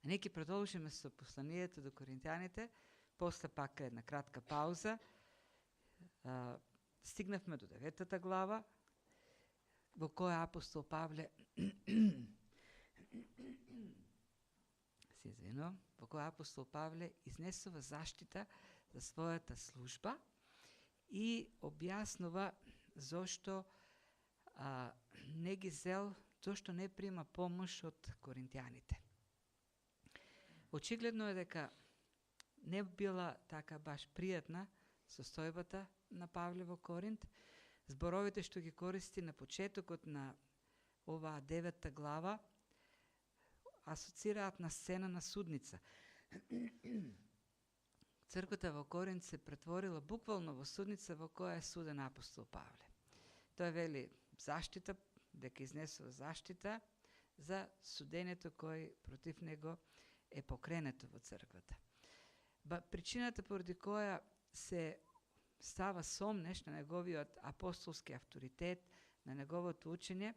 Neki продолжиме со посланието до коринтяните, после пак една кратка пауза. Стигнавме до 9 глава, во која апостол Павле во која апостол Павле изнесува заштита за својата служба и објаснува зошто не ги зел, зошто не прима помош од коринтјаните. Очигледно е дека не била така баш пријатна состојбата на Павле во Коринт. Зборовите што ги користи на почетокот на оваа 9 глава асоцираат на сцена на судница. Црквата во Коринт се претворила буквално во судница во која е суден апостол Павле. Тој вели заштита, дека изнесува заштита за судењето кој против него е покренето во црквата. Причината поради која се става сомнеш на неговиот апостолски авторитет, на неговото учење,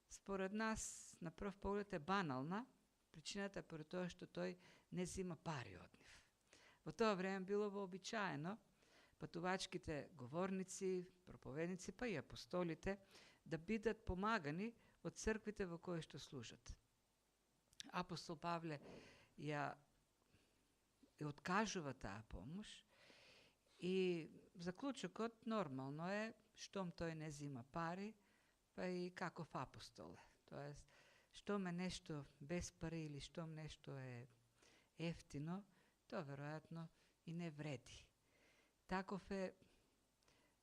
според нас на прв поглед е банална. Причината е поради тоа што тој не зима пари од нив. Во тоа време било вообичаено патувачките говорници, проповедници, па и апостолите да бидат помагани од црквите во кои што служат. Апостол Павле ја откажува таа помош и заклучокот нормално е штом тој не зима пари, па и каков апостол е. Тоест, штом е нешто без пари или штом нешто е ефтино, тоа веројатно и не вреди. Таков е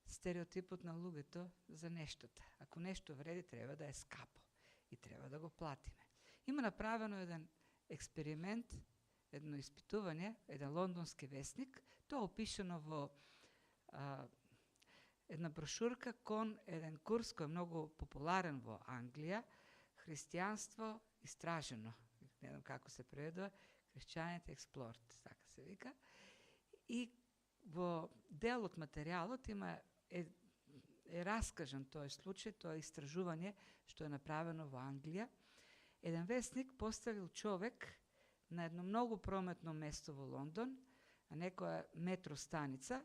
стереотипот на луѓето за нештото. Ако нешто вреди, треба да е скапо и треба да го платиме. Има направено еден експеримент, едно испитување, еден лондонски весник, тоа опишано во една брошурка кон еден курс кој е многу популарен во Англија, Христијанство истражено. Не знам како се преведува, Christianity Explored, така се вика. И во дел од материјалот има е раскажан тој случај, тоа истражување што е направено во Англија. Еден весник поставил човек на едно многу прометно место во Лондон, на некоја метростаница,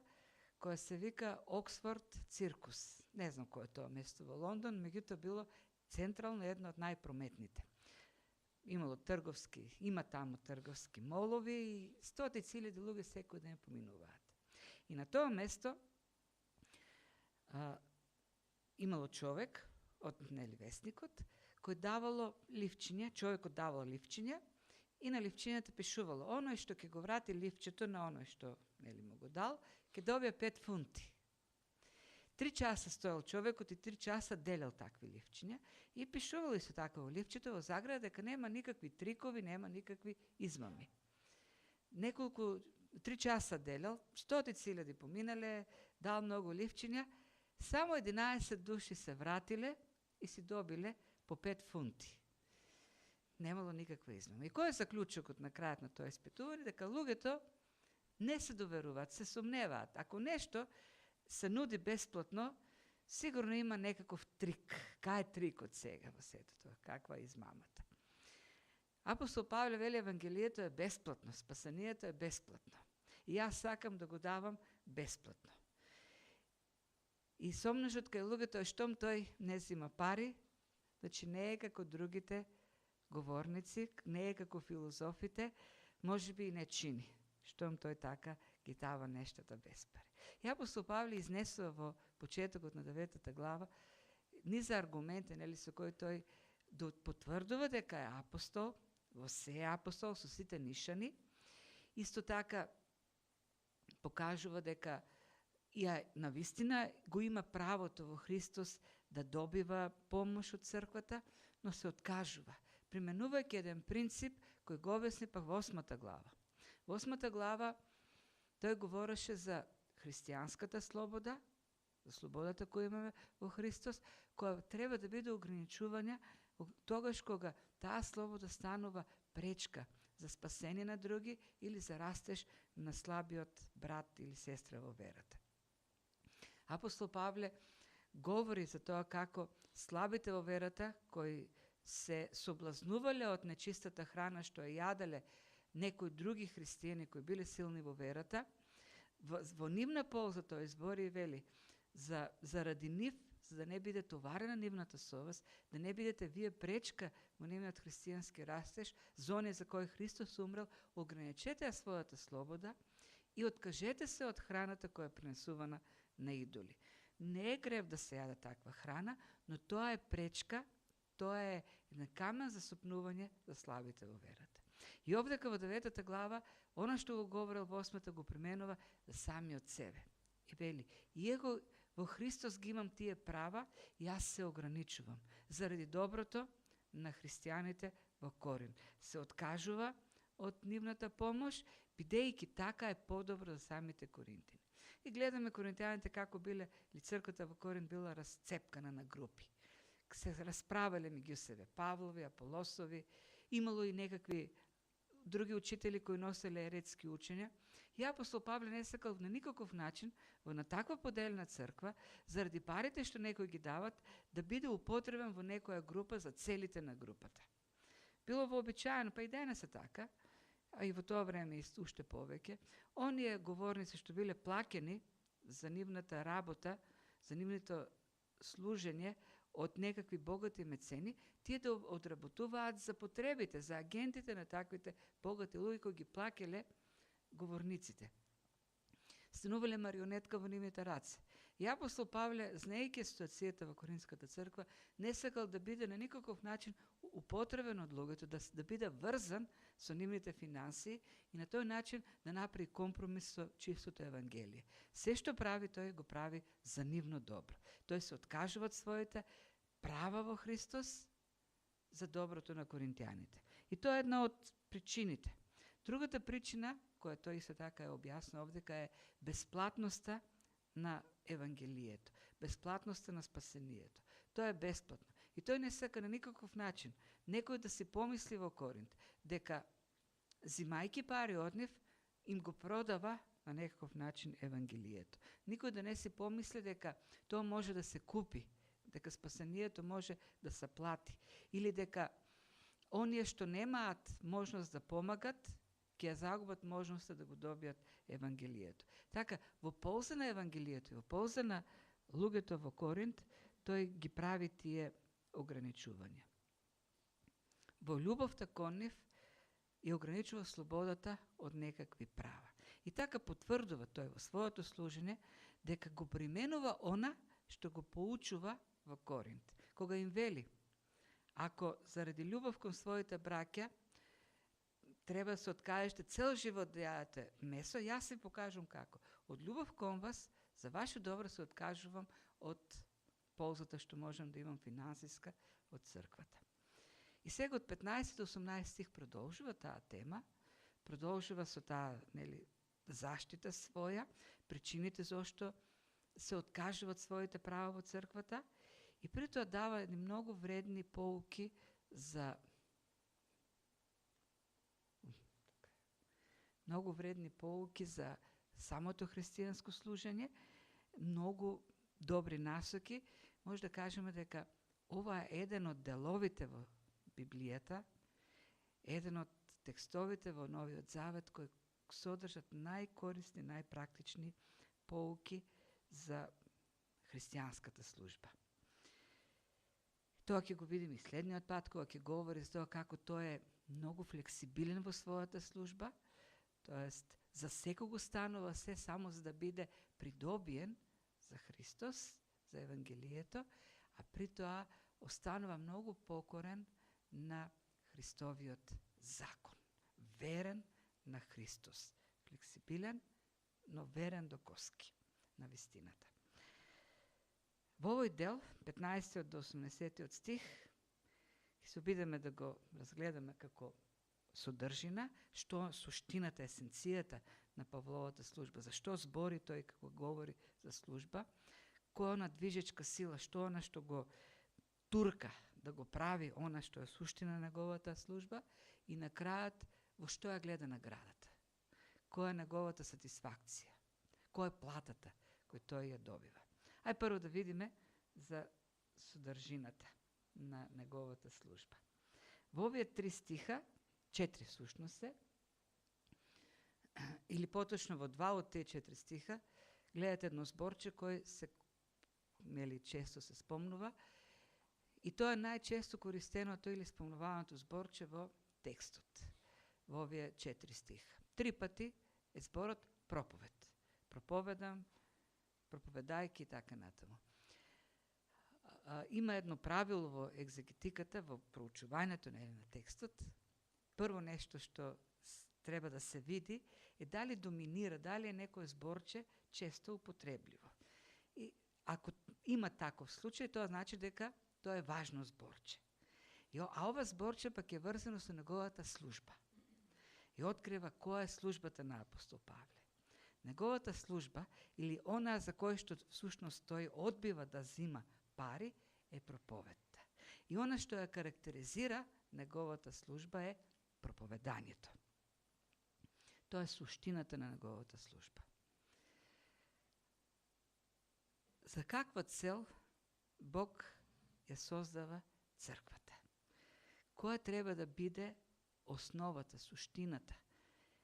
која се вика Оксфорд Циркус. Не знам кој е тоа место во Лондон, меѓутоа било централно едно од најпрометните. Има таму трговски молови и стотици илјади луѓе секој ден поминуваат. И на тоа место имало човек, од весникот, кој давало ливчиња, човекот давало ливчиња и на ливчињата пишувало оној што ќе го врати ливчето на оној што му го дал, ќе добие 5 фунти. 3 часа стоел човекот и 3 часа делел такви ливчиња и пишувал исто така во ливчето во заграда дека нема никакви трикови, нема никакви измами. 3 часа делел, стотици илјади поминале, дал многу ливчиња, само 11 души се вратиле и си добиле по 5 фунти. Немало никаква измама. И кој е заклучокот на крајот на тоа испитување? Дека луѓето не се доверуваат, се сомневаат. Ако нешто се нуди бесплатно, сигурно има некаков трик. Кај е трикот сега во сето тоа? Каква е измамата? Апостол Павле вели Евангелието е бесплатно, спасението е бесплатно. И јас сакам да го давам бесплатно. И сомнежот кај луѓето е штом тој не зима пари, значи не е како другите говорници, не е како филозофите, можеби и не чини, штом тој така ги дава нештата без пари. И апостол Павле изнесува во почетокот на 9 глава низа аргументи, со кои тој потврдува дека е апостол, во се е апостол со сите нишани. Исто така покажува дека навистина го има правото во Христос да добива помош од црквата, но се откажува, применувајќи еден принцип кој го обясни пак во 8 глава. Во 8 глава тој говореше за христијанската слобода, за слободата која имаме во Христос, која треба да биде ограничувања тогаш кога таа слобода станува пречка за спасение на други или за растеж на слабиот брат или сестра во верата. Апостол Павле говори за тоа како слабите во верата, кои се соблазнувале од нечистата храна што ја јаделе некои други христијани кои биле силни во верата, во нивна полза тој збори и вели, заради нив, за да не биде товарена нивната совест, да не бидете вие пречка во нивниот христијански растеж, за оние за кој Христос умрел, ограничете ја својата слобода и откажете се од храната која е принесувана на идоли. Не е грев да се јаде таква храна, но тоа е пречка, тоа е еден камен за сопнување за слабите во верата. И овдека во 9 глава, она што го говорил во 8 го применува за самиот себе. И вели, иако во Христос ги имам тие права, јас се ограничувам. Заради доброто на христијаните во Корин. Се откажува од нивната помош, бидејќи така е подобро за самите коринтини. И гледаме коринтијаните како биле, или црквата во Корин била расцепкана на групи. Се расправале меѓу себе, Павлови, Аполосови, имало и некакви други учители кои носеле еретски учења. И апостол Павле не сакал на никаков начин во на таква поделена црква, заради парите што некои ги дават, да биде употребен во некоја група за целите на групата. Било вообичаено, па и денес е така, а и во тоа време уште повеќе, оние говорници што биле плакени за нивната работа, за нивното служење од некакви богати мецени, тие да одработуваат за потребите, за агентите на таквите богати луѓе кои ги плакеле говорниците. Станувале марионетка во нивните раце. И апостол Павле, знаејќи ситуацијата во Коринската црква, не сакал да биде на никаков начин употребен од луѓето, да биде врзан со нивните финансии и на тој начин да направи компромис со чистото евангелие. Се што прави, тој го прави за нивно добро. Тој се откажува од своите права во Христос за доброто на коринтијаните. И тоа е една од причините. Другата причина, која тој исто така е објаснил овдека, е бесплатноста на евангелието, бесплатноста на спасението. Тоа е бесплатно. И тој не сака на никаков начин некој да си помисли во Коринт дека зимајки пари од нив им го продава на некаков начин евангелието. Никој да не си помисли дека тоа може да се купи, дека спасението може да се плати, или дека оние што немаат можност да помагат, ќе ја загубат можноста да го добијат евангелието. Така, во полза на евангелието и во полза на луѓето во Коринт, тој ги прави тие ограничувања. Во љубовта кон нив и ограничува слободата од некакви права. И така потврдува тој во своето служење дека го применува она што го поучува во Коринт. Кога им вели, ако заради љубов кон своите браќа треба да се откажете цел живот да јадете месо, јас ви покажувам како. Од љубов кон вас, за ваше добро се откажувам од ползата што можам да имам финансиска од црквата. И сега од 15 до 18 стих продолжува таа тема, продолжува со таа заштита своја, причините зошто се откажува од своите права во црквата и при тоа дава едни многу вредни поуки за самото христијанско служење, многу добри насоки. Може да кажеме дека ова е еден од деловите во Библијата, еден од текстовите во Новиот Завет кои содржат најкорисни, најпрактични поуки за христијанската служба. Тоа ќе го видим и следниот пат, кога ќе говори за тоа како тој е многу флексибилен во својата служба, тоест за секого станува се само за да биде придобиен за Христос, за евангелието, а при тоа останува многу покорен на Христовиот закон. Верен на Христос. Флексибилен, но верен до коски на вистината. Во овој дел, 15 до 80 стих, ќе се обидеме да го разгледаме како содржина, што суштината, есенцијата на Павловата служба, зашто збори тој како говори за служба, која она движечка сила, што она што го турка да го прави она што е суштина на неговата служба и на крајот во што ја гледа наградата. Која е неговата сатисфакција, која е платата која тој ја добива. Ај прво да видиме за содржината на неговата служба. Во овие 3 стиха, 4 всушност се, или поточно во 2 од тие 4 стиха, гледате едно зборче кој се често се спомнува, и тоа е најчесто користеното или спомнуваното зборче во текстот, во овие 4 стиха. 3 пати е зборот проповед. Проповедам, проповедајки и така натаму. Има едно правило во екзегетиката, во проучувањето на текстот. Прво нешто што треба да се види е дали доминира, дали е некој зборче често употребливо. И ако има таков случај, тоа значи дека тоа е важно зборче. А ова зборче пак е врзано со неговата служба. И открива која е службата на апостол Павле. Неговата служба, или она за кој што всушност тој одбива да зима пари, е проповедта. И она што ја карактеризира неговата служба е проповедањето. Тоа е суштината на неговата служба. За каква цел Бог ја создава црквата? Која треба да биде основата, суштината,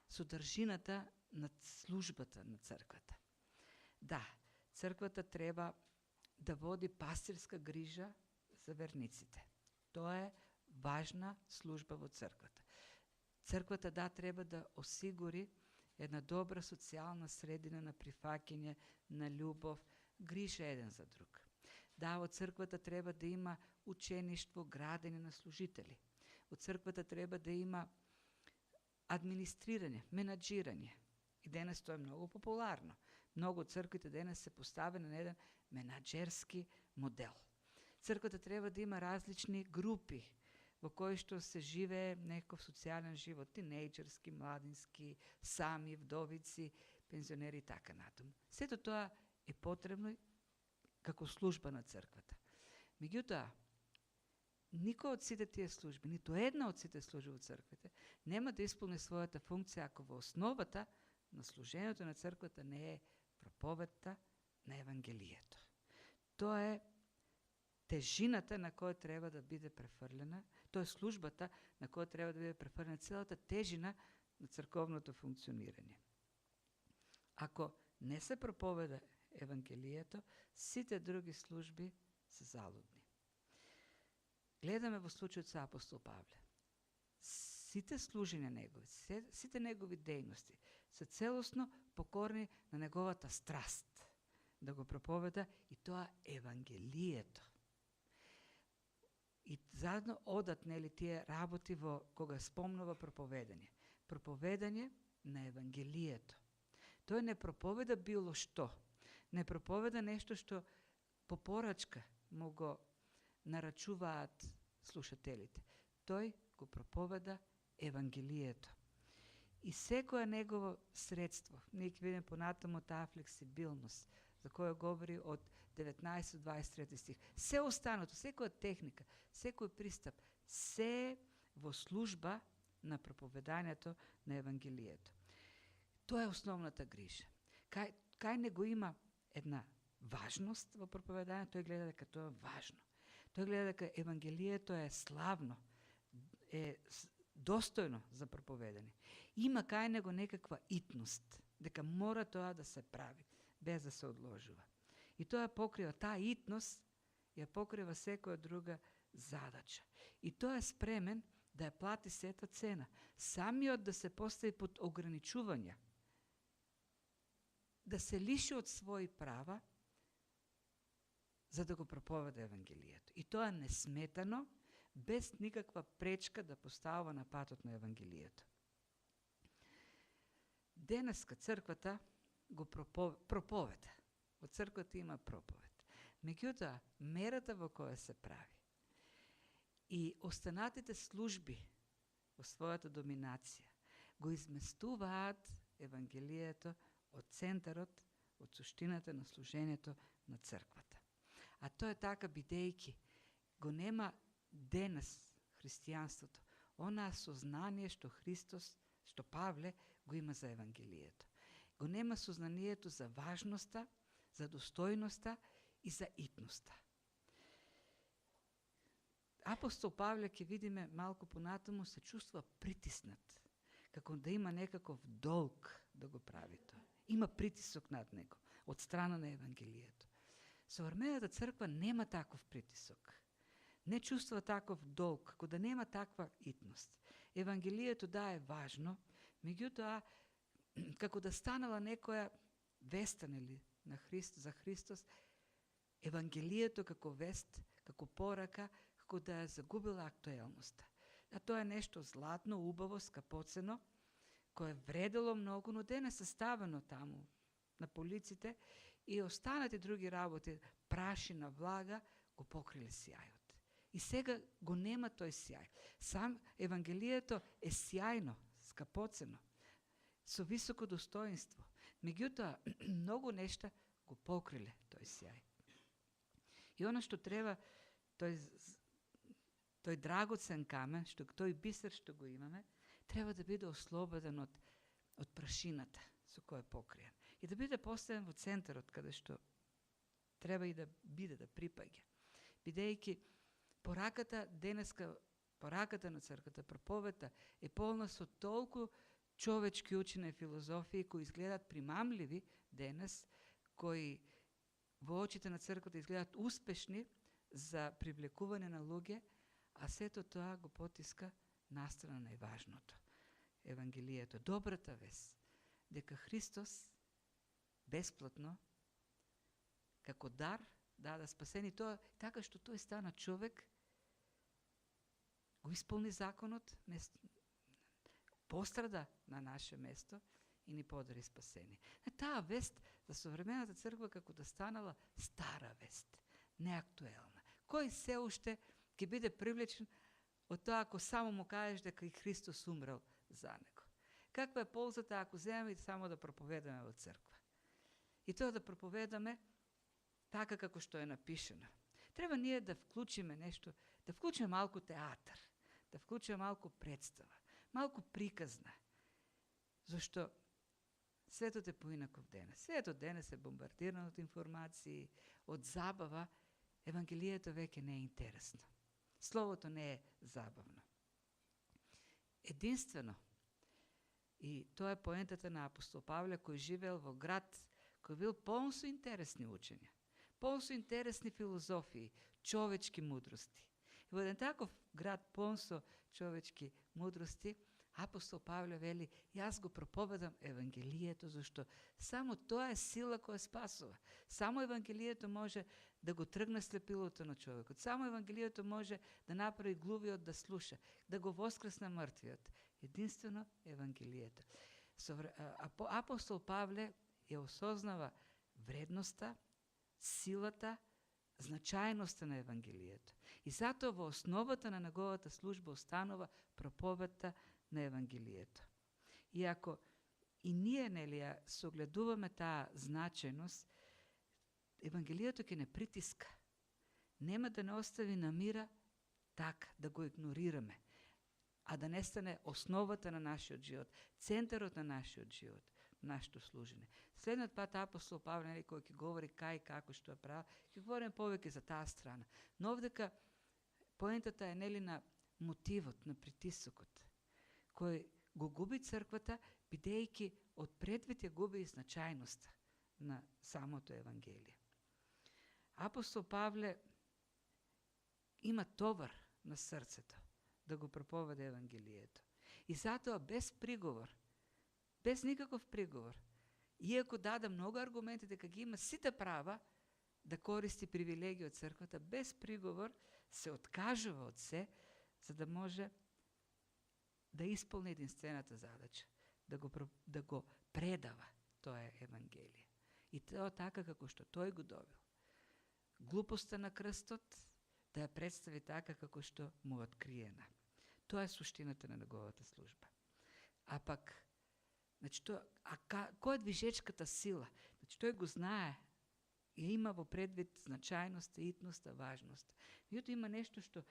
содржината на службата на црквата? Да, црквата треба да води пастирска грижа за верниците. Тоа е важна служба во црквата. Црквата треба да осигури една добра социјална средина на прифаќање, на љубов, грижа еден за друг. Да, во црквата треба да има учеништво, градење на служители. Во црквата треба да има администрирање, менаџирање. И денес тоа е многу популарно. Многу црквите денес се поставени на еден менаџерски модел. Црквата треба да има различни групи во кои што се живее некој социјален живот, тинејџерски, младински, сами, вдовици, пензионери и така натаму. Сето тоа е потребно како служба на црквата. Меѓутоа, никој од сите тие служби, ниту една од сите служби во црквите, нема да исполни својата функција ако во основата на служењето на црквата не е проповедта на Евангелието. Тоа е тежината на која треба да биде префрлена, тоа е службата на која треба да биде префрлена целата тежина на црковното функционирање. Ако не се проповеда Евангелието, сите други служби се залудни. Гледаме во случајот со апостол Павле. Сите служења негови, сите негови дејности се целосно покорни на неговата страст да го проповеда, и тоа Евангелието. И заедно одат тие работи во кога спомнува проповедање. Проповедање на Евангелието. Тој не проповеда било што. Не проповеда нешто што по порачка му го нарачуваат слушателите. Тој го проповеда Евангелието. И секоја негово средство, ние ќе видиме понатаму таа флексибилност, за која говори од 19-23 стих. Се останато, секоја техника, секој пристап, се во служба на проповедањето на Евангелието. Тоа е основната грижа. Кај него има една важност во проповедањето, тој гледа дека тоа е важно. Тој гледа дека Евангелието е славно, е достојно за проповедање. Има кај него некаква итност, дека мора тоа да се прави, без да се одложува. И тоа покрива, таа итност ја покрива секоја друга задача. И тоа е спремен да ја плати сета цена. Самиот да се постави под ограничувања, да се лиши од своји права, за да го проповеда Евангелието. И тоа несметано, без никаква пречка да поставува на патот на Евангелието. Денеска црквата го проповеда. Во црквата има проповед. Меѓутоа, мерата во која се прави и останатите служби во својата доминација го изместуваат Евангелието од центарот, од суштината на служењето на црквата. А тоа е така бидејќи го нема денес христијанството, онаа сознание што Христос, што Павле го има за Евангелието. Го нема сознанието за важноста, за достојноста и за итноста. апостол Павле, ќе видиме малку понатаму, се чувства притиснат, како да има некаков долг да го прави тоа. Има притисок над него од страна на Евангелието. Современата црква нема таков притисок. Не чувства таков долг, како да нема таква итност. Евангелието да е важно, меѓутоа како да станала некоја веста, нели, на за Христос, Евангелието како вест, како порака, како да е загубила актуелноста. А тоа е нешто златно, убаво, скапоцено, кое е вредело многу, но денес е ставено таму на полиците и останати други работи, прашина, влага, го покриле сјајот. И сега го нема тој сјај. Сам Евангелието е сјајно, скапоцено, со високо достоинство. Меѓутоа, многу нешта го покриле тој сјај. И оно што треба, тој драгоцен камен, тој бисер што го имаме, треба да биде ослободен од прашината со која е покриен. И да биде поставен во центарот, каде што треба и да биде, да припаѓа. Бидејќи пораката денеска, пораката на црквата, проповета е полна со толку човечки учене и филозофии кои изгледат примамливи денес, кои во очите на црквата изгледат успешни за привлекување на луѓе, а сето тоа го потиска настрана најважното. Евангелието, добрата вест, дека Христос бесплатно, како дар, даде спасени, тоа така што тој стана човек, го исполни законот, пострада на наше место и ни подари спасение. Таа вест за современата црква како да станала стара вест, неактуелна. Кој се уште ќе биде привлечен од тоа ако само му кажеш дека и Христос умрел за него? Каква е ползата ако земеме и само да проповедаме во црква? И тоа да проповедаме така како што е напишено. Треба ние да вклучиме нешто, да вклучиме малку театар, да вклучиме малку представа, малку приказна. Зашто светот е поинаков денес. Светот денес е бомбардиран од информации, од забава. Евангелието веќе не е интересно. Словото не е забавно. Единствено, и тоа е поентата на апостол Павле, кој живеел во град кој бил полн со интересни учења, полн со интересни филозофии, човечки мудрости. И во еден таков град полн со човечки мудрости, апостол Павле вели, јас го проповедам Евангелието, зашто само тоа е сила која спасува. Само Евангелието може да го тргне слепилото на човекот. Само Евангелието може да направи глувиот да слуша, да го воскресне мртвиот. Единствено Евангелието. Апостол Павле ја осознава вредноста, силата, значајноста на Евангелието. И затоа во основата на неговата служба останува проповедта на Евангелието. И ако и ние нели ја согледуваме таа значајност, Евангелието ќе не притиска. Нема да не остави на мира така, да го игнорираме, а да не стане основата на нашиот живот, центарот на нашиот живот, нашето служење. Следниот пат апостол Павле, нели, кој ќе говори кај како што е правил, ќе говорим повеќе за таа страна. Но овдека поентата е нели на мотивот, на притисокот, кој го губи црквата, бидејќи од предвид ја губи и значајноста на самото Евангелие. Апостол Павле има товар на срцето да го проповеда Евангелието. И затоа без приговор, без никаков приговор, иако даде многу аргументи дека ги има сите права да користи привилегии од црквата, без приговор се откажува од се, за да може да исполни единствената задача, да го предава тоа Евангелие. И тоа така како што тој го добил. Глупоста на крстот да ја представи така како што му откриена. Тоа е суштината на неговата служба. А пак, значи, која е движечката сила? Значи, тој го знае и има во предвид значајноста, итноста, важност. Меѓутоа има нешто што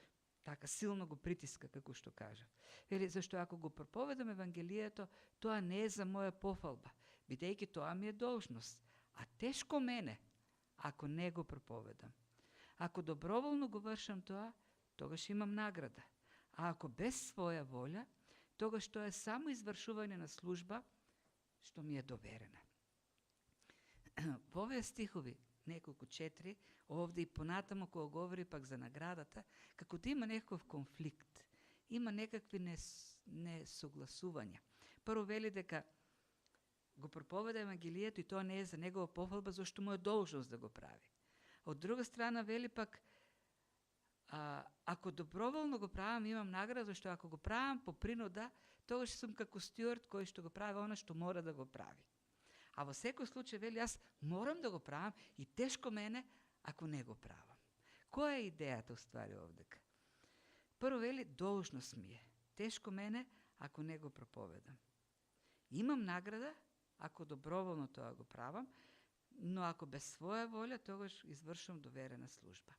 така силно го притиска, како што кажа. Вели, зашто ако го проповедам Евангелието, тоа не е за моја пофалба, бидејќи тоа ми е должност, а тешко мене, ако не го проповедам. Ако доброволно го вршам тоа, тогаш имам награда. А ако без своја волја, тогаш тоа е само извршување на служба што ми е доверена. Во овие стихови, неколку 4, овде и понатамо кога говори пак за наградата, како да има некаков конфликт, има некакви несогласувања. Прво вели дека го проповеда Евангелието и тоа не е за негова пофалба, зашто му е должност да го прави. Од друга страна вели пак, ако доброволно го правам, имам награда, зашто ако го правам по принуда, тогаш сум како стюард кој што го прави она што мора да го прави. А во секој случај вели, јас морам да го правам и тешко мене ако не го правам. Која е идејата уствари овдека? Прво вели, должност ми е. Тешко мене ако не го проповедам. Имам награда ако доброволно тоа го правам, но ако без своја волја, тогаш извршувам доверена служба.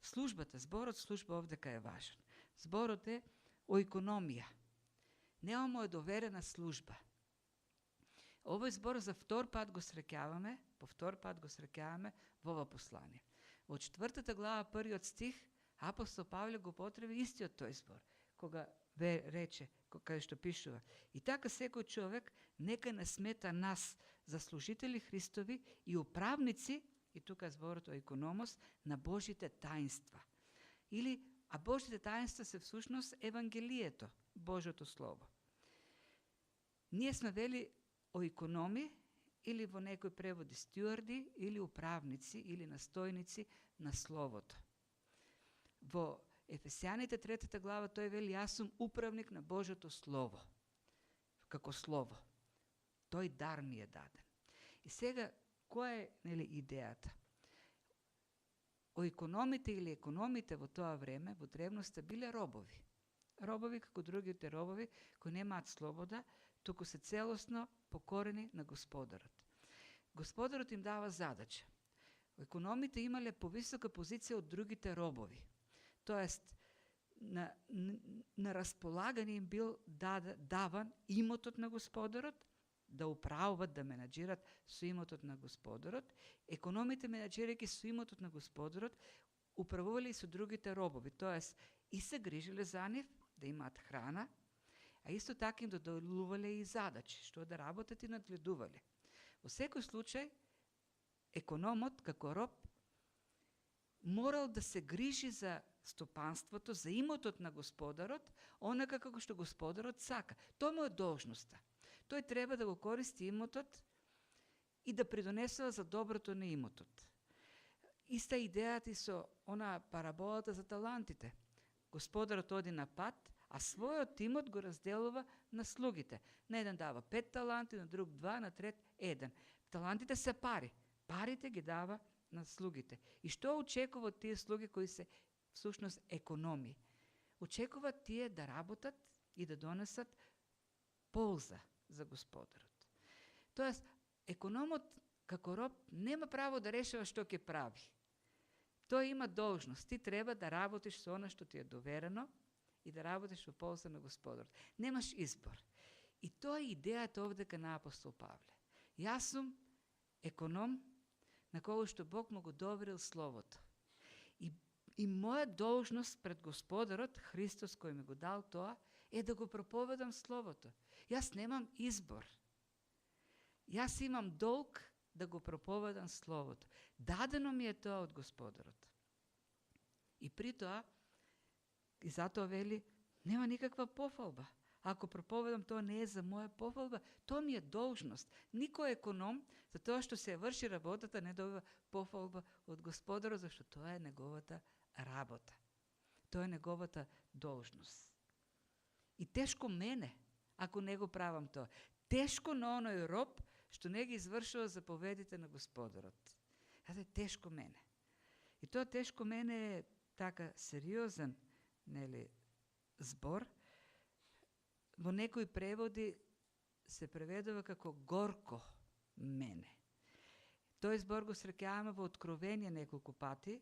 Службата, зборот служба овдека е важен. Зборот е оикономија. Немамо е доверена служба. Овој збор за втор пат го среќаваме, по втор пат го среќаваме во ова послание. Во 4 глава, 1 стих, апостол Павле го потреби истиот тој збор, кога рече, каде што пишува. И така секој човек нека не смета нас за служители Христови и управници, и тука зборот о икономос, на Божите таинства. А Божите таинства се всушност Евангелието, Божото Слово. Ние сме вели о икономи, или во некој преводи стюарди, или управници, или настојници на Словото. Во Ефесјаните 3 глава тој вели, јас сум управник на Божото Слово, како Слово. Тој дар ми е даден. И сега, која е идејата? Икономите или економите во тоа време, во древноста, биле робови. Робови како другите робови, кои немаат слобода, туку се целосно покорени на Господарот. Господарот им дава задача. Економите имале повисока позиција од другите робови. Тоест, на располагање им бил даван имотот на Господарот, да управуват, да менаџират со имотот на Господарот. Економите, менаџирајќи со имотот на Господарот, управувале и со другите робови. Тоест, и се грижеле за нив, да имаат храна, а исто така им доделувале и задачи, што да работат и надгледувале. Во секој случај, економот, како роб, морал да се грижи за стопанството, за имотот на Господарот, онака како што Господарот сака. Тоа му е должноста. Тој треба да го користи имотот и да придонесува за доброто на имотот. Иста идејата и со она параболата за талантите. Господарот оди на пат, а својот имот го разделува на слугите. На еден дава 5 таланти, на друг 2, на трет 1. Талантите се пари. Парите ги дава на слугите. И што очекува од тие слуги кои се всушност економи? Очекуваат тие да работат и да донесат полза за Господарот. Тоест, економот како роб нема право да решава што ќе прави. Тој има должност. Ти треба да работиш со она што ти е доверено и да работиш во полза на Господарот. Немаш избор. И тоа е идејата овдека на апостол Павле. Јас сум економ на кого што Бог му го доверил Словото. И моја должност пред Господарот, Христос кој ми го дал тоа, е да го проповедам Словото. Јас немам избор. Јас имам долг да го проповедам Словото. Дадено ми е тоа од Господарот. И при тоа, и затоа вели, нема никаква пофалба. Ако проповедам, тоа не е за моја пофалба, тоа ми е должност. Никој економ, за тоа што се врши работата, не добива пофалба од Господарот, зашто тоа е неговата работа. Тоа е неговата должност. И тешко мене, ако не го правам тоа. Тешко на оној роб, што не ги извршува заповедите на Господарот. Е тешко мене. И тоа тешко мене е така сериозен, збор. Во некои преводи се преведува како горко мене. Тој збор го среќаваме во Откровение неколку пати,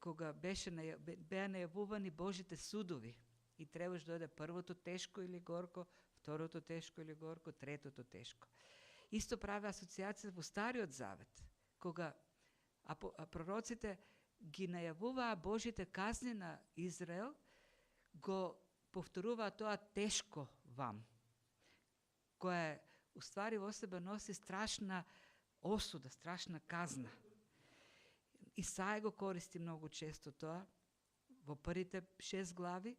кога беа најавувани Божите судови и требаш да дојде првото тешко или горко, второто тешко или горко, третото тешко. Исто прави асоциација во Стариот Завет, кога пророците ги најавуваа Божите казни на Израел, го повторуваа тоа тешко вам, која уствари во себе носи страшна осуда, страшна казна. Исаја го користи многу често тоа во првите 6 глави,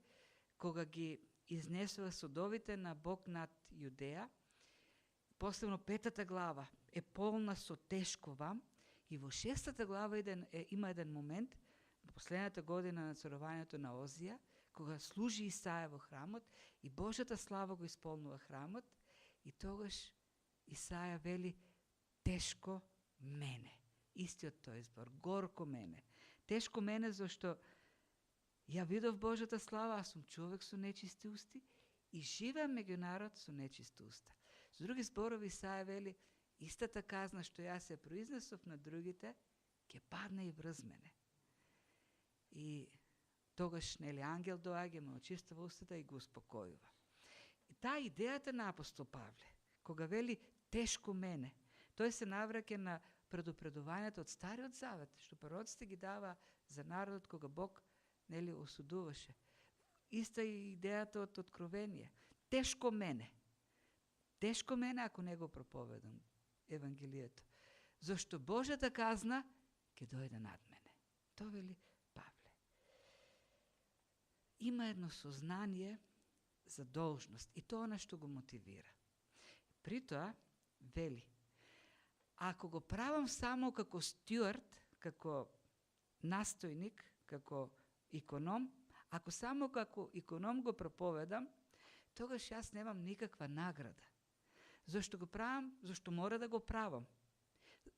кога ги изнесува судовите на Бог над Јудеја. Посебно 5 глава е полна со тешко вам, и во 6 глава има еден момент, во последната година на царувањето на Озија, кога служи Исаја во храмот и Божјата слава го исполнува храмот, и тогаш Исаја вели тешко мене. Истиот тој збор, горко мене. Тешко мене зашто ја видов Божјата слава, аз сум човек со нечисти усти и живеам меѓу народ со нечисти уста. Со други зборови Исаја вели истата казна што јас се произнесов на другите, ќе падне и врз мене. И тогаш нели ангел доаѓа, ме очистува устата и го успокојува. И таа идејата на апостол Павле, кога вели тешко мене, тој се навраќа на предупредувањето од Стариот Завет, што пророците ги дава за народот кога Бог нели осудуваше. Иста и идејата од Откровение. Тешко мене. Тешко мене ако не го проповедам Евангелието. Зашто Божјата казна ќе дојде над мене. Тоа вели Павле. Има едно сознание за должност и тоа нешто го мотивира. При тоа вели, ако го правам само како стюард, како настојник, како иконом, ако само како иконом го проповедам, тогаш јас немам никаква награда. Зошто го правам? Зошто мора да го правам.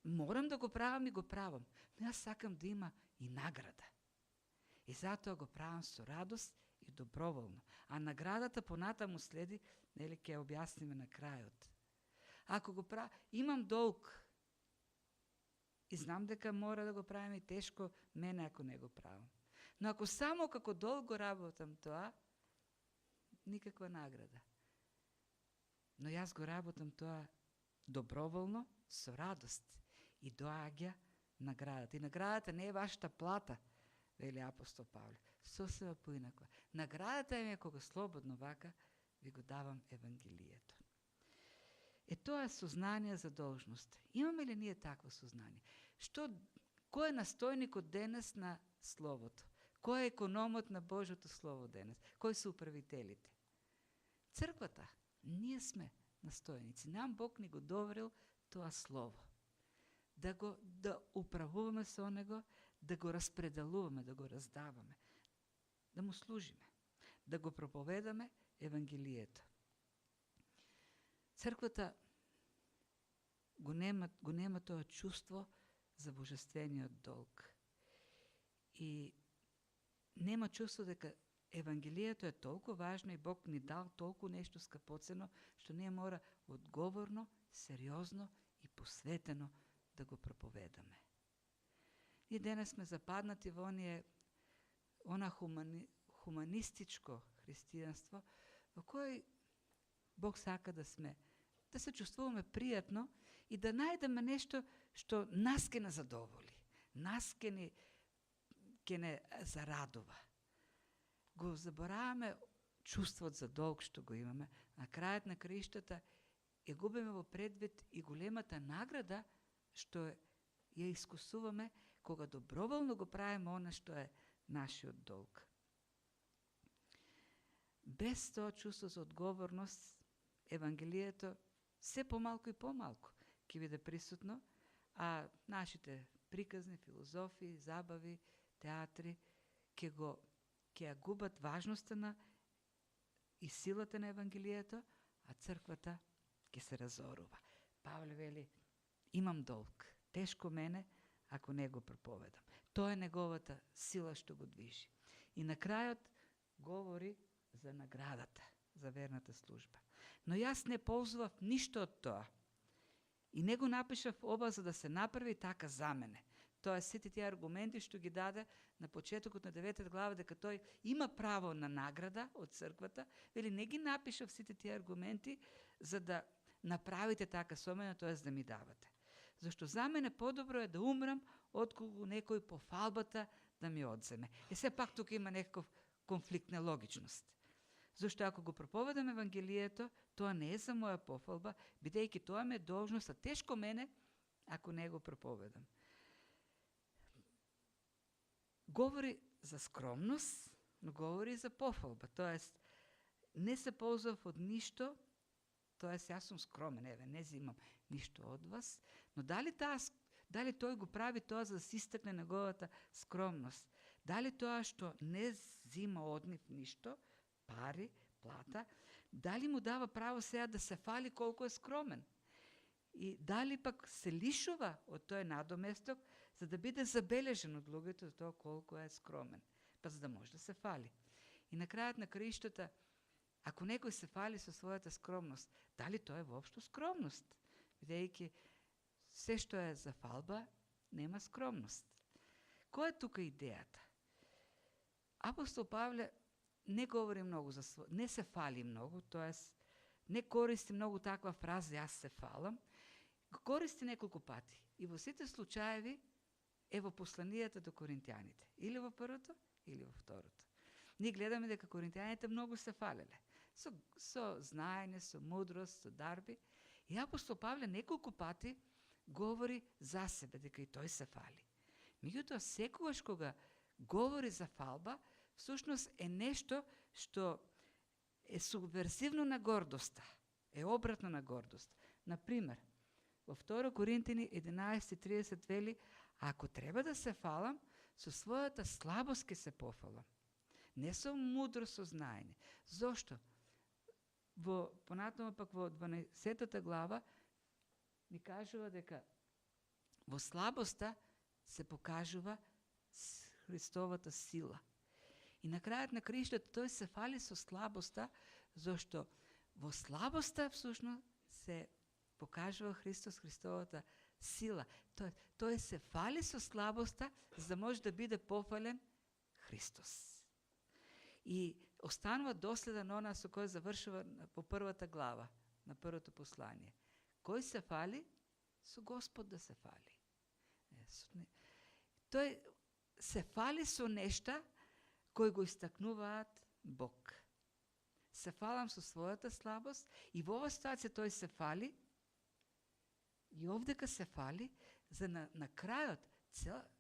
Морам да го правам и го правам, но јас сакам да има и награда. И затоа го правам со радост и доброволно. А наградата понатаму следи, нели ќе објасниме на крајот. Ако го правам, имам долг и знам дека мора да го правим и тешко мене ако не го правам. Но ако само како долг го работам тоа, никаква награда. Но јас го работам тоа доброволно, со радост и доаѓа наградата. И наградата не е вашата плата, вели апостол Павле, сосема поинаква. Наградата е кога слободно вака ви го давам Евангелието. Тоа е сознание за должност. Имаме ли ние такво сознание? Кој е настојникот денес на Словото? Кој е економот на Божјото Слово денес? Кои се управителите? Црквата. Ние сме настојници. Нам Бог ни го доверил тоа Слово. Да управуваме со него, да го распределуваме, да го раздаваме, да му служиме, да го проповедаме Евангелието. Црквата го нема тоа чувство за божествениот долг. И нема чувство дека Евангелието е толку важно и Бог ни дал толку нешто скапоцено, што ние мора одговорно, сериозно и посветено да го проповедаме. Ние денес сме западнати во она хуманистичко христијанство, во кој Бог сака да се чувствуваме пријатно и да најдеме нешто што нас ке не задоволи, нас ке не зарадува. Го забораваме чувствот за долг што го имаме. На крајот на краиштата ја губиме во предвид и големата награда што ја искусуваме кога доброволно го правиме она што е нашиот долг. Без тоа чувство за одговорност, Евангелието се помалку и помалку ќе биде присутно, а нашите приказни, филозофии, забави, театри ќе ја губат важноста и силата на Евангелието, а црквата ќе се разорува. Павле вели, имам долг, тешко мене ако не го проповедам. Тоа е неговата сила што го движи. И на крајот говори за наградата, за верната служба. Но јас не ползував ништо од тоа. И не го напишав оба за да се направи така за мене. Тоа е сите тие аргументи што ги даде на почетокот на 9 глава, дека тој има право на награда од црквата, вели не ги напишав сите тие аргументи за да направите така со мене, тоа да ми давате. Зашто за мене подобро е да умрам, отколку некој по фалбата да ми одземе. И се пак тука има некаков конфликт на логичност. Зашто ако го проповедам Евангелието, тоа не е за моја пофалба, бидејќи тоа ме е должност, а тешко мене ако не го проповедам. Говори за скромност, но говори и за пофалба. Тоест, не се ползвав од ништо, тоест јас сум скромен, еве, не зимам ништо од вас, но дали тој го прави тоа за да се истакне неговата скромност? Дали тоа што не зима од нив ништо, пари, плата, дали му дава право сега да се фали колку е скромен? И дали пак се лишува од тој надоместок за да биде забележен од луѓето за тоа колку е скромен, па за да може да се фали. И на крајот на краиштата, ако некој се фали со својата скромност, дали тоа е воопшто скромност? Бидејќи се што е за фалба, нема скромност. Која е тука идејата? Апостол Павле не говори многу за не се фали многу, тоест не користи многу таква фраза јас се фалам, го користи неколку пати. И во сите случаеви е во посланијата до коринтијаните. Или во првото, или во второто. Ние гледаме дека коринтијаните многу се фалеле. Со знаење, со мудрост, со дарби. И апостол Павле неколку пати говори за себе, дека и тој се фали. Меѓутоа, секогаш кога говори за фалба, всушност е нешто што е субверсивно на гордоста, е обратно на гордост. Например, во 2 Коринтини 11:30 вели, ако треба да се фалам, со својата слабост ке се пофалам. Не со мудро сознаење. Зошто? Понатаму пак во 12 глава ни кажува дека во слабоста се покажува Христовата сила. И на крајот на краиштата тој се фали со слабоста, зашто во слабоста всушност се покажува Христовата сила. Тој се фали со слабоста за да може да биде пофален Христос. И останува доследен она со кој завршува по првата глава на првото послание. Кој се фали? Со Господ да се фали. Тој се фали со нешта кои го истакнуваат Бог. Се фалам со својата слабост и во оваа ситуација тој се фали и овдека се фали за на крајот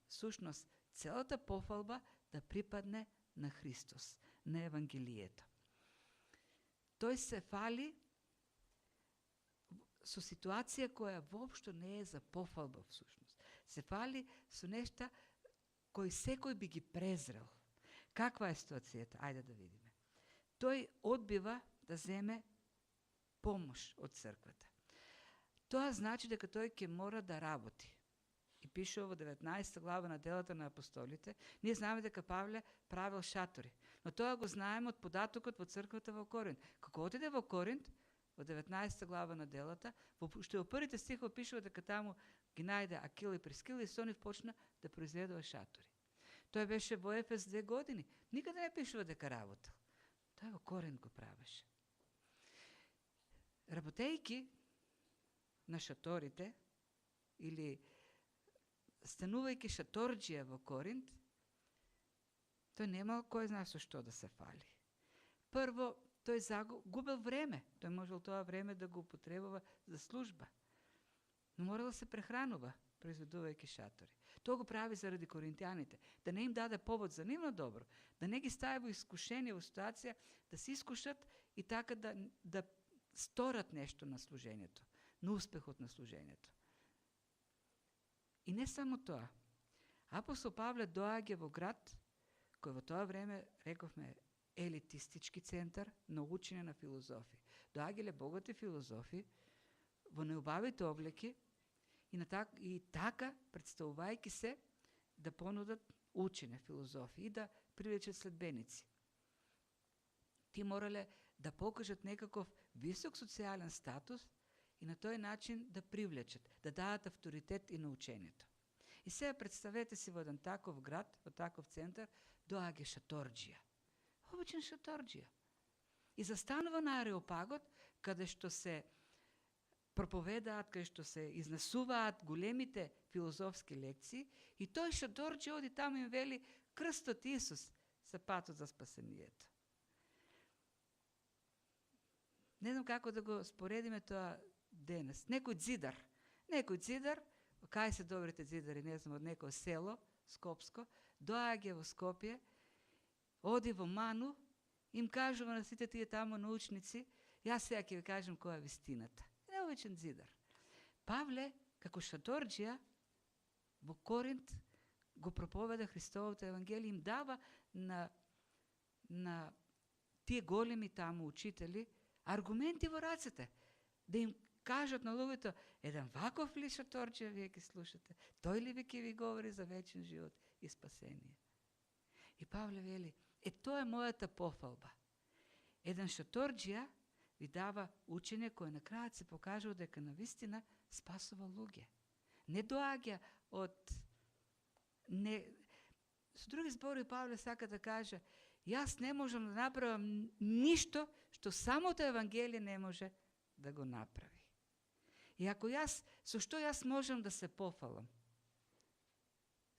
сушност целата пофалба да припадне на Христос, на Евангелието. Тој се фали со ситуација која воопшто не е за пофалба всушност. Се фали со нешта кои секој би ги презрел. Каква е ситуацијата? Ајде да видиме. Тој одбива да земе помош од црквата. Тоа значи дека тој ќе мора да работи. И пише во 19 глава на делата на апостолите, ние знаеме дека Павле правил шатори. Но тоа го знаеме од податокот во црквата во Коринт. Како отиде во Коринт, во 19 глава на делата, што во првите стихови пишува дека таму ги најде Акила и Прискила и со нив почна да произведува шатори. Тој беше во Ефес 2 години. Никаде не пишува дека работел. Тој во Коринт го правеше. Работејќи на шаторите или станувајќи шаторџија во Коринт, тој немал кој знае со што да се фали. Прво, тој губил време. Тој можел тоа време да го употребува за служба. Но морал да се прехранува, произведувајќи шатори. Тоа го прави заради коринтијаните, да не им даде повод за нивно добро, да не ги стави во искушение, во ситуација, да се искушат и така да сторат нешто на служењето, на успехот на служењето. И не само тоа. Апостол Павле доаѓа во град, кој во тоа време, рековме, елитистички центар на учење на филозофи. Доаѓале богати филозофи во неубавите облеки и така представувајќи се да понудат учење, филозофи и да привлечат следбеници. Ти морале да покажат некаков висок социјален статус и на тој начин да привлечат, да дадат авторитет и на учењето. И сега представете си во еден таков град, во таков центар, доаѓа шаторџија. Обичен шаторџија. И застанува на Ареопагот, каде што се проповедаат, кај што се изнесуваат големите филозофски лекции, и тој Шадорџи оди таму им вели крстот Исус се патот за спасението. Не знам како да го споредиме тоа денес. Некој дзидар, кај се добрите дзидари, не знам, од некој село, Скопско, доаѓа во Скопје, оди во Ману, им кажува на сите тие таму научници, јас сега ќе ви кажем која е вистината. Необичен дзидар. Павле, како Шадорџија, во Коринт, го проповеда Христовото Евангелие, им дава на тие големи таму учители аргументи во рацете, да им кажат на луѓето, еден ваков ли Шадорџија вие ќе слушате? Тој ли ви ќе ви говори за вечен живот и спасение? И Павле вели, тоа е мојата пофалба. Еден Шадорџија ви дава учење кој на крајот се покажува дека навистина спасува луѓе. Не доаѓа од Со други зборови, Павле сака да каже, јас не можам да направам ништо што самото Евангелие не може да го направи. И ако со што јас можам да се пофалам?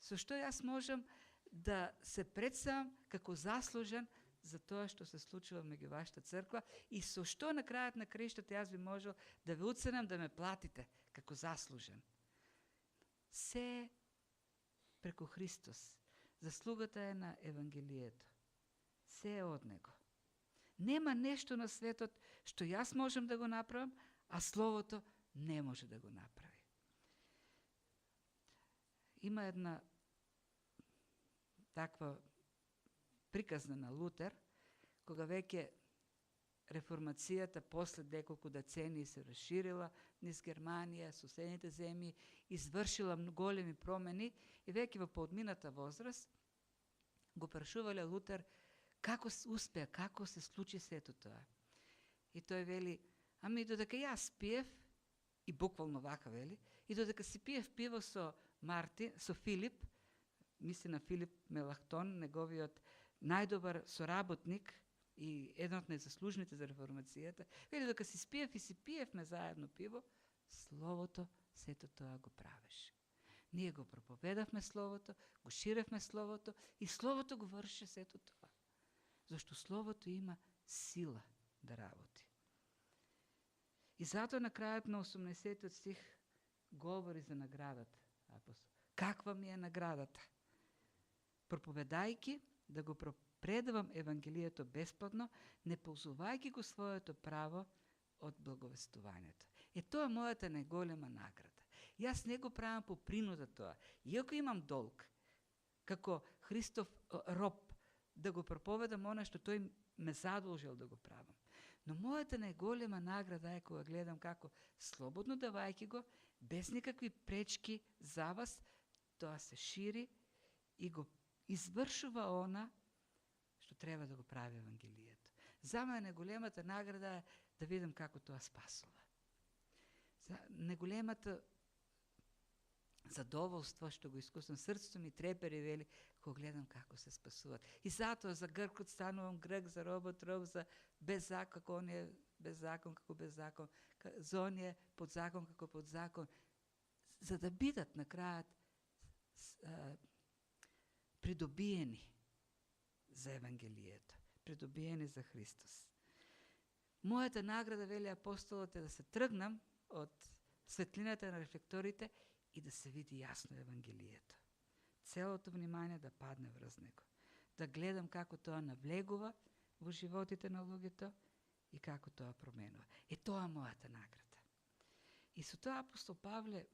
Со што јас можам да се представам како заслужен за тоа што се случува меѓу вашата црква и со што на крајот на краиштата јас би можел да ве уценам да ме платите како заслужен? Се преку Христос. Заслугата е на Евангелието. Се е од Него. Нема нешто на светот што јас можам да го направам, а Словото не може да го направи. Има една таква приказна на Лутер, кога веќе реформацијата после неколку децении се расширила низ Германија, соседните земји, извршила големи промени и веќе во поодмината возраст го прашувале Лутер како успеа, како се случи сето тоа. И тој вели, ами додека јас пиев, и буквално вака вели, и додека си пиев пиво со Филип, мисли на Филип Мелахтон, неговиот најдобар соработник и еден од најзаслужните за реформацијата, вели додека си спиев и си пиевме заедно пиво, Словото сето тоа го правеше. Ние го проповедавме Словото, го ширевме Словото и Словото го врши сето тоа. Зашто Словото има сила да работи. И затоа на крајот на 18 стих говори за наградата. Апостол. Каква ми е наградата? Проповедајки да го предавам Евангелието бесплатно, не ползувајќи го своето право од благовестувањето. Тоа е мојата најголема награда. Јас не го правам по принуда тоа. Иако имам долг, како Христов роб, да го проповедам она што тој ме задолжил да го правам. Но мојата најголема награда е кога гледам како слободно давајќи го, без никакви пречки за вас, тоа се шири и го извршува она што треба да го прави Евангелието. За мене најголемата награда е да видам како тоа спасува. Најголемата задоволство што го искусам, срцето ми трепери, вели, кога гледам како се спасуват. И затоа за гркот станувам грк, за робот роб, за без закон, како он е без закон, како без закон, за он е под закон, како под закон, за да бидат на крајот придобиени за Евангелието, придобиени за Христос. Мојата награда, вели апостолот, е да се тргнам од светлината на рефлекторите и да се види јасно Евангелието. Целото внимание да падне врз него. Да гледам како тоа навлегува во животите на луѓето и како тоа променува. Тоа е мојата награда. И со тоа апостол Павле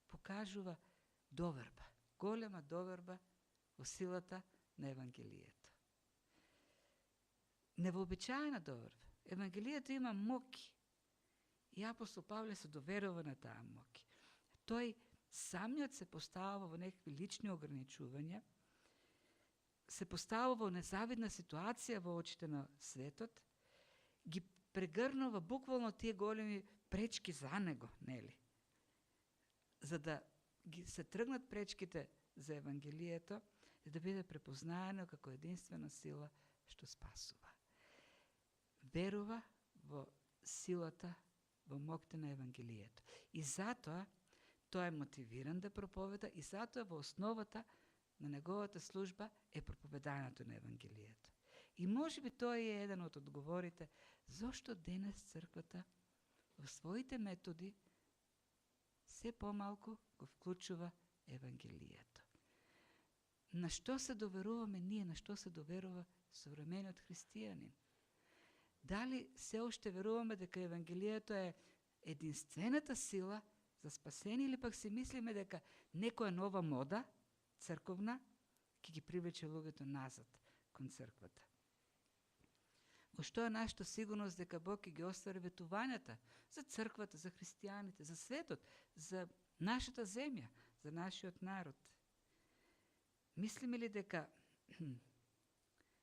покажува доверба, голема доверба во силата на Евангелието. Невообичаена доверба. Евангелието има моки. И апостол Павле се доверува на таа моки. Тој самиот се поставува во некакви лични ограничувања, се поставува во незавидна ситуација во очите на светот, ги прегрнува буквално тие големи пречки за него, нели? За да ги се тргнат пречките за Евангелието и да биде препознаено како единствена сила што спасува. Верува во силата во мокте на Евангелието. И затоа тој е мотивиран да проповеда и затоа во основата на неговата служба е проповедањето на Евангелието. И можеби тој е еден од одговорите зошто денес црквата во своите методи се помалку го вклучува Евангелието. На што се доверуваме ние, на што се доверува современиот христијанин? Дали се уште веруваме дека Евангелието е единствената сила за спасение или пак си мислиме дека некоја нова мода, црковна, ќе ги привлече луѓето назад кон црквата? Во што е нашата сигурност дека Бог ќе ги оствари ветувањата за црквата, за христијаните, за светот, за нашата земја, за нашиот народ? Мислиме ли дека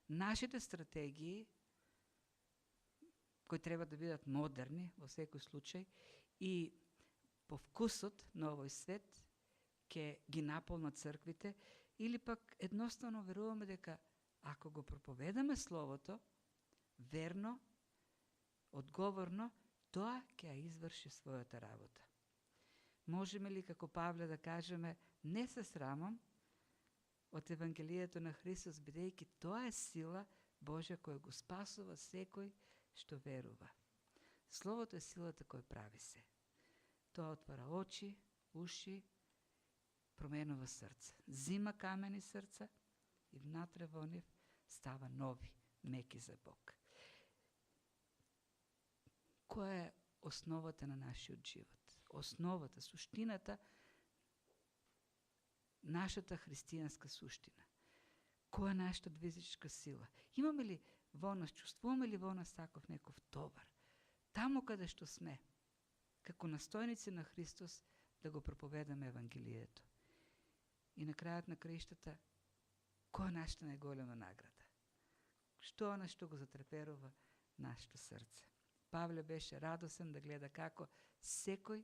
нашите стратегии, кои треба да бидат модерни во секој случај и по вкусот на овој свет, ќе ги наполнат црквите, или пак едноставно веруваме дека ако го проповедаме Словото, верно, одговорно, тоа ќе ја изврши својата работа. Можеме ли како Павле да кажеме не се срамам од Евангелието на Христос, бидејќи тоа е сила Божја која го спасува секој што верува. Словото е силата која прави се. Тоа отвара очи, уши, променува срце. Зима камени срца и внатре во нив става нови, меки за Бог. Која е основата на нашиот живот? Основата, суштината, нашата христијанска суштина. Која е нашата движечка сила? Имаме ли во нас, чувствуваме ли во нас таков неков товар? Таму каде што сме, како настојници на Христос, да го проповедаме Евангелието. И на крајот на краиштата, која е нашата најголема награда? Што она што го затреперува нашето срце? Павле беше радосен да гледа како секој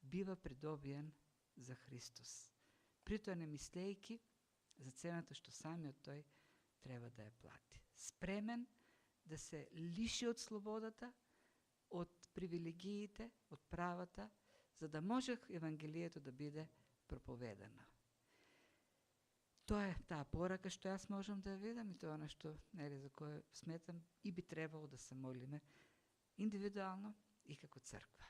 бива придобиен за Христос. Притоа не мислејки за цената што самиот тој треба да ја плати. Спремен да се лиши од слободата, од привилегиите, од правата, за да може Евангелието да биде проповедано. Тоа е таа порака што јас можам да ја видам и тоа нешто за кое сметам и би требало да се молиме индивидуално и како црква.